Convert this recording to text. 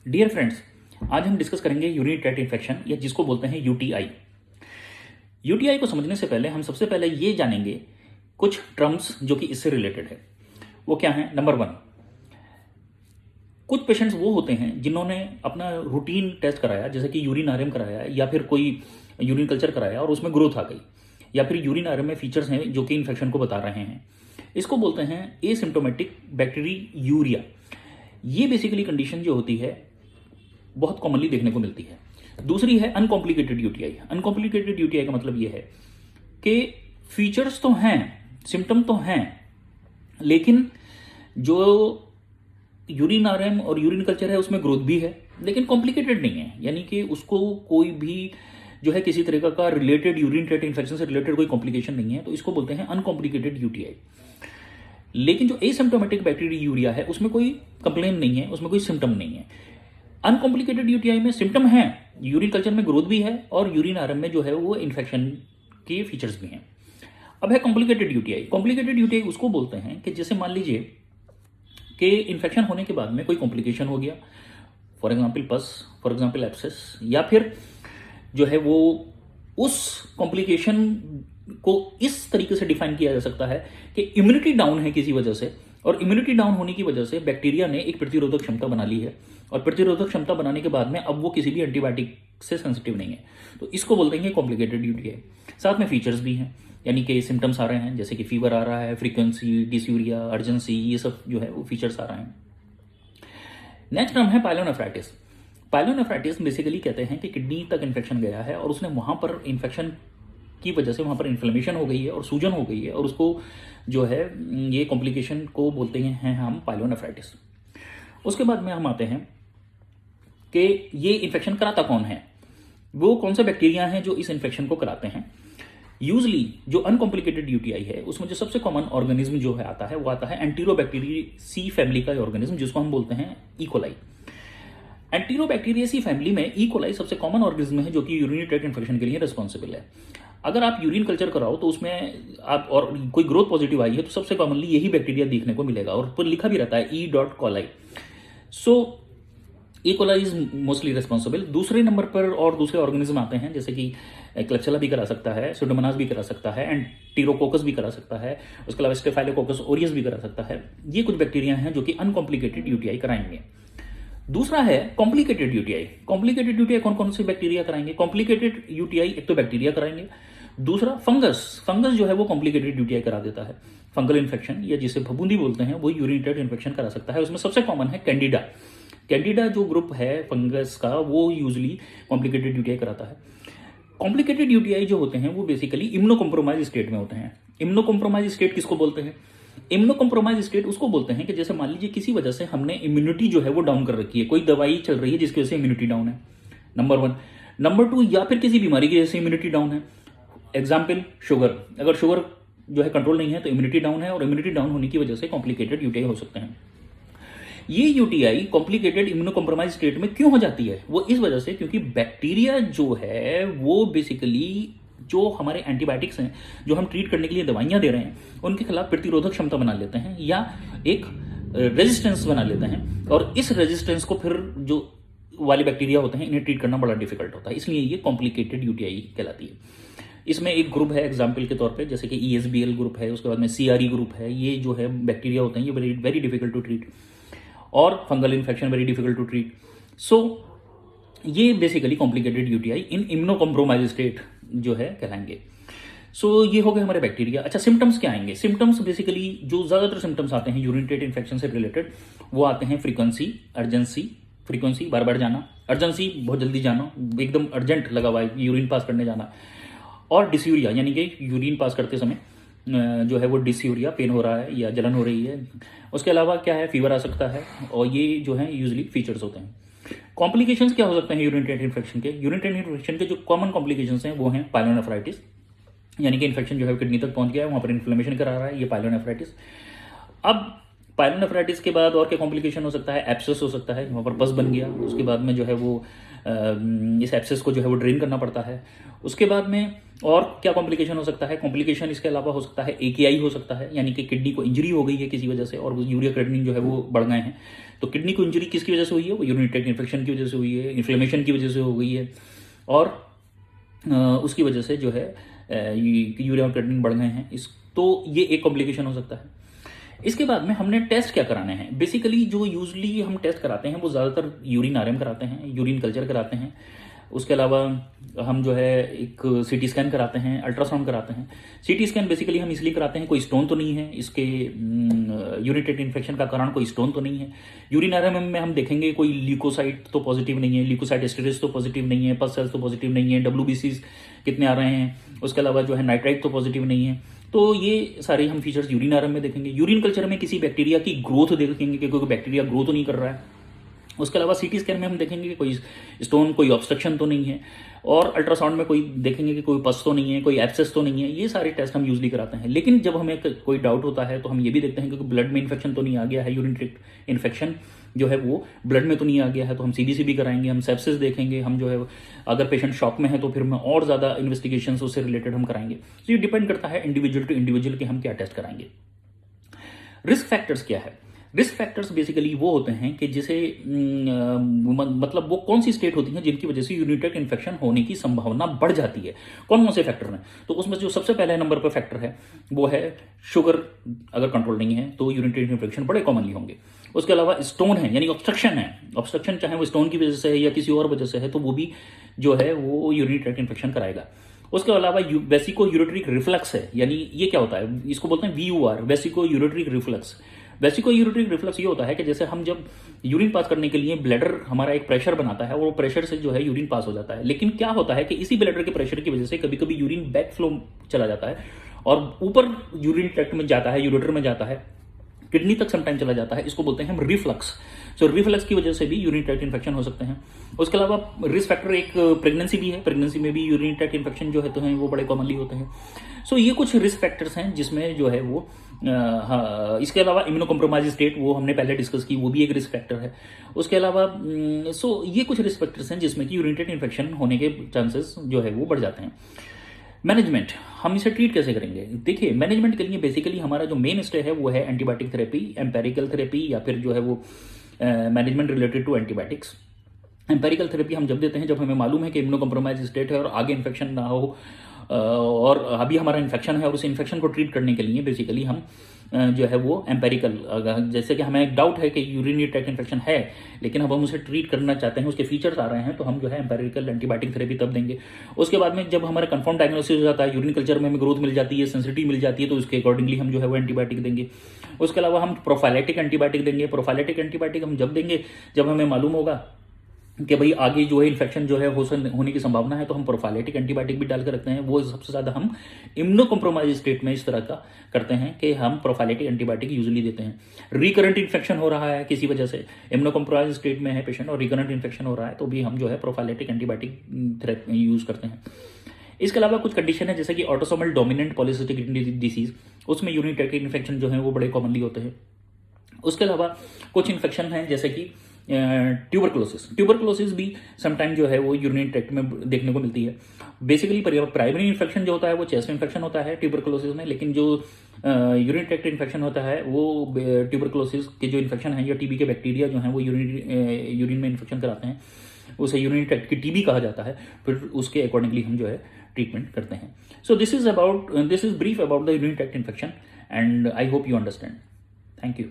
Dear friends, आज हम discuss करेंगे यूरिनरी ट्रैक्ट इन्फेक्शन या जिसको बोलते हैं यूटीआई। यूटीआई को समझने से पहले हम सबसे पहले ये जानेंगे कुछ टर्म्स जो कि इससे रिलेटेड है। वो क्या है? नंबर वन, कुछ पेशेंट्स वो होते हैं जिन्होंने अपना रूटीन टेस्ट कराया, जैसे कि यूरिन आरएम कराया या फिर कोई यूरिन कल्चर कराया और उसमें ग्रोथ आ गई, या फिर यूरिन आरएम में फीचर्स हैं जो कि इन्फेक्शन को बता रहे हैं। इसको बोलते हैं एसिम्प्टोमेटिक बैक्टीरियूरिया। ये बेसिकली कंडीशन जो होती है बहुत कॉमनली देखने को मिलती है। दूसरी है अनकॉम्प्लिकेटेड यूटीआई। अनकॉम्प्लिकेटेड यूटीआई का मतलब ये है कि फीचर्स तो हैं, सिम्टम तो हैं, लेकिन जो यूरिन आरएम और यूरिन कल्चर है उसमें ग्रोथ भी है, लेकिन कॉम्प्लिकेटेड नहीं है, यानी कि उसको कोई भी जो है किसी तरीका का रिलेटेड यूरिन ट्रैक्ट इन्फेक्शन से रिलेटेड कोई कॉम्प्लिकेशन नहीं है, तो इसको बोलते हैं अनकॉम्प्लिकेटेड यूटीआई। लेकिन जो एसिम्प्टोमेटिक बैक्टीरियूरिया है उसमें कोई कंप्लेन नहीं है, उसमें कोई सिम्टम नहीं है। अनकॉम्प्लिकेटेड यूटीआई में सिम्टम है, यूरिन कल्चर में ग्रोथ भी है और यूरिन आरएम में जो है वो इन्फेक्शन के फीचर्स भी हैं। अब है कॉम्प्लिकेटेड यूटीआई। कॉम्प्लिकेटेड यूटीआई उसको बोलते हैं कि जैसे मान लीजिए कि इन्फेक्शन होने के बाद में कोई कॉम्प्लिकेशन हो गया, फॉर एग्जाम्पल पस, फॉर एग्जाम्पल एब्सेस, या फिर जो है वो उस कॉम्प्लिकेशन को इस तरीके से डिफाइन किया जा सकता है कि इम्यूनिटी डाउन है किसी वजह से, और इम्यूनिटी डाउन होने की वजह से बैक्टीरिया ने एक प्रतिरोधक क्षमता बना ली है, और प्रतिरोधक क्षमता बनाने के बाद में अब वो किसी भी एंटीबायोटिक से सेंसिटिव नहीं है, तो इसको बोलते हैं कॉम्प्लिकेटेड यूटीआई। साथ में फीचर्स भी हैं, यानी कि सिम्टम्स आ रहे हैं, जैसे कि फीवर आ रहा है, फ्रीक्वेंसी, डिस्यूरिया, अर्जेंसी, ये सब जो है वो फीचर्स आ रहे हैं। नेक्स्ट टर्म है पायलोनेफ्राइटिस। पायलोनेफ्राइटिस बेसिकली कहते हैं कि किडनी तक इन्फेक्शन गया है और उसने वहां पर इन्फेक्शन की वजह से वहां पर इन्फ्लेमेशन हो गई है और सूजन हो गई है, और उसको जो है ये कॉम्प्लिकेशन को बोलते हैं हम पायलोनेफ्राइटिस। उसके बाद में हम आते हैं कि ये इन्फेक्शन कराता कौन है, वो कौन से बैक्टीरिया हैं जो इस इन्फेक्शन को कराते हैं। यूजली जो अनकॉम्प्लिकेटेड यूटीआई है उसमें जो सबसे कॉमन ऑर्गेनिज्म जो है आता है वो आता है एंटीरोबैक्टीरियसी फैमिली का ऑर्गेनिज्म, जिसको हम बोलते हैं इकोलाई। एंटीरोबैक्टीरियसी फैमिली में इकोलाई सबसे कॉमन ऑर्गेनिज्म है जो कि यूरिनरी ट्रैक्ट इन्फेक्शन के लिए रिस्पॉन्सिबल है। अगर आप यूरिन कल्चर कराओ तो उसमें आप और कोई ग्रोथ पॉजिटिव आई है तो सबसे कॉमनली यही बैक्टीरिया देखने को मिलेगा, और ऊपर लिखा भी रहता है E.coli। So E coli is mostly responsible. दूसरे नंबर पर और दूसरे ऑर्गेनिज्म आते हैं, जैसे कि क्लेप्सिला भी करा सकता है, सुडोमोनास भी करा सकता है, एंटीरोकोकस भी करा सकता है, उसके अलावा स्टेफाइलोकोकस ओरियस भी करा सकता है। ये कुछ बैक्टीरिया हैं जो कि अनकॉम्प्लिकेटेड यूटीआई कराएंगे। दूसरा है कॉम्प्लिकेटेड यूटीआई। कॉम्प्लिकेटेड यूटीआई कौन कौन से बैक्टीरिया कराएंगे? कॉम्प्लिकेटेड यूटीआई एक तो बैक्टीरिया कराएंगे, दूसरा फंगस जो है वो कॉम्प्लिकेटेड यूटीआई करा देता है। फंगल इन्फेक्शन या जिसे फफूंदी बोलते हैं वो यूरिन ट्रैक्ट इन्फेक्शन करा सकता है। उसमें सबसे कॉमन है कैंडिडा। कैंडिडा जो ग्रुप है फंगस का वो यूजली कॉम्प्लिकेटेड यूटीआई कराता है। कॉम्प्लिकेटेड यूटीआई जो होते हैं वो बेसिकली इम्यूनो कॉम्प्रोमाइज स्टेट में होते हैं। इम्यूनो कॉम्प्रोमाइज स्टेट किसको बोलते हैं? इम्यूनो कॉम्प्रोमाइज स्टेट उसको बोलते हैं कि जैसे मान लीजिए किसी वजह से हमने इम्यूनिटी जो है वो डाउन कर रखी है, कोई दवाई चल रही है जिसकी वजह से इम्यूनिटी डाउन है, नंबर वन। नंबर टू, या फिर किसी बीमारी की वजह से इम्यूनिटी डाउन है। एग्जाम्पल शुगर, अगर शुगर जो है कंट्रोल नहीं है तो इम्यूनिटी डाउन है, और इम्यूनिटी डाउन होने की वजह से कॉम्प्लिकेटेड यूटीआई हो सकते हैं। ये UTI complicated immuno compromise state में क्यों हो जाती है? वो इस वजह से क्योंकि बैक्टीरिया जो है वो बेसिकली जो हमारे एंटीबायोटिक्स हैं, जो हम ट्रीट करने के लिए दवाइयां दे रहे हैं, उनके खिलाफ प्रतिरोधक क्षमता बना लेते हैं या एक रेजिस्टेंस बना लेते हैं, और इस रेजिस्टेंस को फिर जो वाले बैक्टीरिया होते हैं इन्हें ट्रीट करना बड़ा डिफिकल्ट होता है, इसलिए ये कॉम्प्लिकेटेड यूटीआई कहलाती है। इसमें एक ग्रुप है एग्जाम्पल के तौर पे, जैसे कि ESBL ग्रुप है, उसके बाद में CRE ग्रुप है। ये जो है बैक्टीरिया होते हैं ये very very difficult to treat, और fungal infection very difficult to treat. So ये basically complicated UTI in immuno compromise state जो है कहलाएंगे। सो ये हो गए हमारे बैक्टीरिया। अच्छा, सिम्टम्स क्या आएंगे? सिम्टम्स बेसिकली जो ज्यादातर सिम्टम्स आते हैं यूरिन ट्रैक्ट इन्फेक्शन से रिलेटेड वो आते हैं फ्रीक्वेंसी, अर्जेंसी, फ्रीक्वेंसी बार बार जाना, अर्जेंसी बहुत जल्दी जाना, एकदम अर्जेंट लगा हुआ है यूरिन पास करने जाना, और डिस्यूरिया यानी कि यूरिन पास करते समय जो है वो डिस्यूरिया, पेन हो रहा है या जलन हो रही है। उसके अलावा क्या है, फीवर आ सकता है, और ये जो है यूजली फीचर्स होते हैं। कॉम्प्लिकेशंस क्या हो सकते हैं यूरिन ट्रैक्ट इन्फेक्शन के? यूरिन ट्रैक्ट इन्फेक्शन के जो कॉमन कॉम्प्लिकेशंस हैं वो हैं पायलोनेफ्राइटिस, यानी कि इन्फेक्शन जो है किडनी तक पहुंच गया है, वहां पर इन्फ्लेमेशन करा रहा है, ये पायलोनेफ्राइटिस। अब पायलोनेफ्राइटिस के बाद और क्या कॉम्प्लिकेशन हो सकता है, एब्सेस हो सकता है, वहाँ पर पस बन गया, उसके बाद में जो है वो इस एब्सेस को जो है वो ड्रेन करना पड़ता है। उसके बाद में और क्या कॉम्प्लिकेशन हो सकता है, कॉम्प्लिकेशन इसके अलावा हो सकता है AKI हो सकता है, यानी कि किडनी को इंजरी हो गई है किसी वजह से और वो यूरिया क्रिएटिनिन जो है वो बढ़ गए हैं। तो किडनी को इंजरी किसकी वजह से हुई है, वो यूरिनरी ट्रैक्ट इन्फेक्शन की वजह से हुई है, इन्फ्लेमेशन की वजह से हो गई है, और उसकी वजह से जो है यूरिया क्रिएटिनिन बढ़ गए हैं। इस तो ये एक कॉम्प्लिकेशन हो सकता है। इसके बाद में हमने टेस्ट क्या कराने हैं, बेसिकली जो यूजली हम टेस्ट कराते हैं वो ज़्यादातर यूरिन RM कराते हैं, यूरिन कल्चर कराते हैं। उसके अलावा हम जो है एक CT स्कैन कराते हैं, अल्ट्रासाउंड कराते हैं। CT स्कैन बेसिकली हम इसलिए कराते हैं कोई स्टोन तो नहीं है, इसके यूरिनरी ट्रैक्ट इन्फेक्शन का कारण कोई स्टोन तो नहीं है। यूरिन RM में हम देखेंगे कोई ल्यूकोसाइट तो पॉजिटिव नहीं है, ल्यूकोसाइट एस्टेरेस तो पॉजिटिव नहीं है, पस सेल्स तो पॉजिटिव नहीं है, WBCs कितने आ रहे हैं, उसके अलावा जो है नाइट्राइट तो पॉजिटिव नहीं है। तो ये सारे हम फीचर्स यूरिन RM में देखेंगे। यूरिन कल्चर में किसी बैक्टीरिया की ग्रोथ देखेंगे कि कोई बैक्टीरिया ग्रो तो नहीं कर रहा है। उसके अलावा CT स्कैन में हम देखेंगे कि कोई स्टोन, कोई ऑब्स्ट्रक्शन तो नहीं है, और अल्ट्रासाउंड में कोई देखेंगे कि कोई पस तो नहीं है, कोई एब्सेस तो नहीं है। ये सारे टेस्ट हम यूजली कराते हैं। लेकिन जब हमें कोई डाउट होता है तो हम ये भी देखते हैं कि ब्लड में इन्फेक्शन तो नहीं आ गया है, यूरिन ट्रैक्ट इन्फेक्शन जो है वो ब्लड में तो नहीं आ गया है, तो हम CBC भी कराएंगे, हम सेप्सिस देखेंगे, हम जो है अगर पेशेंट शॉक में है तो फिर मैं और ज़्यादा इन्वेस्टिगेशन उससे रिलेटेड हम कराएंगे। तो ये डिपेंड करता है इंडिविजुअल टू इंडिविजुअल कि हम क्या टेस्ट कराएंगे। रिस्क फैक्टर्स क्या है, रिस्क फैक्टर्स बेसिकली वो होते हैं कि जैसे मतलब वो कौन सी स्टेट होती हैं जिनकी वजह से यूरिनरी ट्रैक्ट इन्फेक्शन होने की संभावना बढ़ जाती है, कौन कौन से फैक्टर हैं। तो उसमें जो सबसे पहले नंबर पर फैक्टर है वो है शुगर, अगर कंट्रोल नहीं है तो यूरिनरी ट्रैक्ट इन्फेक्शन बड़े कॉमनली होंगे। उसके अलावा स्टोन है, यानी ऑब्स्ट्रक्शन है, ऑब्स्ट्रक्शन चाहे वो स्टोन की वजह से है या किसी और वजह से है तो वो भी जो है वो यूरिनरी ट्रैक्ट इन्फेक्शन कराएगा। उसके अलावा वेसिको यूरेट्रिक रिफ्लक्स है, यानी ये क्या होता है, इसको बोलते हैं VUR, vesico ureteric reflux. Vesico ureteric reflux ये होता है कि जैसे हम जब यूरिन पास करने के लिए ब्लैडर हमारा एक प्रेशर बनाता है और वो प्रेशर से जो है यूरिन पास हो जाता है, लेकिन क्या होता है कि इसी ब्लैडर के प्रेशर की वजह से कभी कभी यूरिन बैक फ्लो चला जाता है और ऊपर यूरिन ट्रैक्ट में जाता है, यूरेटर में जाता है, किडनी तक समटाइम चला जाता है। इसको बोलते हैं हम रिफ्लक्स। सो रिफ्लक्स की वजह से भी यूरिन ट्रैक्ट इन्फेक्शन हो सकते हैं। उसके अलावा रिस्क फैक्टर एक प्रेगनेंसी भी है, प्रेगनेंसी में भी यूरिन ट्रैक्ट इन्फेक्शन जो है तो हैं वो बड़े कॉमनली होते हैं। सो ये कुछ रिस्क फैक्टर्स हैं जिसमें जो है वो हाँ, इसके अलावा इम्यूनो कॉम्प्रोमाइज स्टेट वो हमने पहले डिस्कस की, वो भी एक रिस्क फैक्टर है। उसके अलावा सो ये कुछ रिस्क फैक्टर्स हैं जिसमें कि यूरिन ट्रैक्ट इन्फेक्शन होने के चांसेस जो है वो बढ़ जाते हैं। मैनेजमेंट, हम इसे ट्रीट कैसे करेंगे। देखिए, मैनेजमेंट के लिए बेसिकली हमारा जो मेन स्टे है वो है एंटीबायोटिक थेरेपी, एम्पेरिकल थेरेपी, या फिर जो है वो management related to antibiotics. Empirical therapy हम जब देते हैं जब हमें मालूम है कि इम्यूनो कॉम्प्रोमाइज स्टेट है और आगे इन्फेक्शन ना हो, और अभी हमारा इन्फेक्शन है और उस इन्फेक्शन को ट्रीट करने के लिए बेसिकली हम जो है वो एम्पेरिकल, जैसे कि हमें एक डाउट है कि यूरिनरी ट्रैक्ट इन्फेक्शन है लेकिन अब हम उसे ट्रीट करना चाहते हैं, उसके फीचर्स आ रहे हैं, तो हम जो है एम्पेरिकल एंटीबायोटिक थेरेपी तब देंगे। उसके बाद में जब हमारा कंफर्म डायग्नोसिस हो जाता है, यूरिन कल्चर में हमें ग्रोथ मिल जाती है, सेंसिटिविटी मिल जाती है, तो उसके अकॉर्डिंगली हम जो है वो एंटीबायोटिक देंगे। उसके अलावा हम प्रोफाइलेटिक एंटीबायोटिक देंगे। प्रोफाइलेटिक एंटीबायोटिक हम जब देंगे जब हमें मालूम होगा कि भाई आगे जो है इन्फेक्शन जो है होने की संभावना है, तो हम प्रोफाइलेटिक एंटीबायोटिक भी डाल के रखते हैं। वो सबसे ज़्यादा हम इम्यूनो कॉम्प्रोमाइज स्टेट में इस तरह का करते हैं कि हम प्रोफाइलेटिक एंटीबायोटिक यूजुअली देते हैं। रिकरेंट इन्फेक्शन हो रहा है किसी वजह से, इम्यूनो कॉम्प्रोमाइज स्टेट में है पेशेंट और रिकरेंट इन्फेक्शन हो रहा है, तो भी हम जो है प्रोफाइलेटिक एंटीबायोटिक यूज़ करते हैं। इसके अलावा कुछ कंडीशन है जैसे कि autosomal dominant polycystic kidney disease, उसमें यूरिनरी ट्रैक्ट इन्फेक्शन जो है वो बड़े कॉमनली होते हैं। उसके अलावा कुछ इन्फेक्शन हैं जैसे कि ट्यूबरकुलोसिस भी समटाइम जो है वो यूरिनरी ट्रैक्ट में देखने को मिलती है। बेसिकली प्राइमरी इन्फेक्शन जो होता है वो चेस्ट इन्फेक्शन होता है ट्यूबरकुलोसिस में, लेकिन जो यूरिनरी ट्रैक्ट इन्फेक्शन होता है वो ट्यूबरकुलोसिस के जो इन्फेक्शन है या TB के बैक्टीरिया जो हैं वो यूरिन में इन्फेक्शन कराते हैं, उसे यूरिनरी ट्रैक्ट की TB कहा जाता है। फिर उसके अकॉर्डिंगली हम जो है ट्रीटमेंट करते हैं। So this is brief about the urinary tract infection and I hope you understand. Thank you.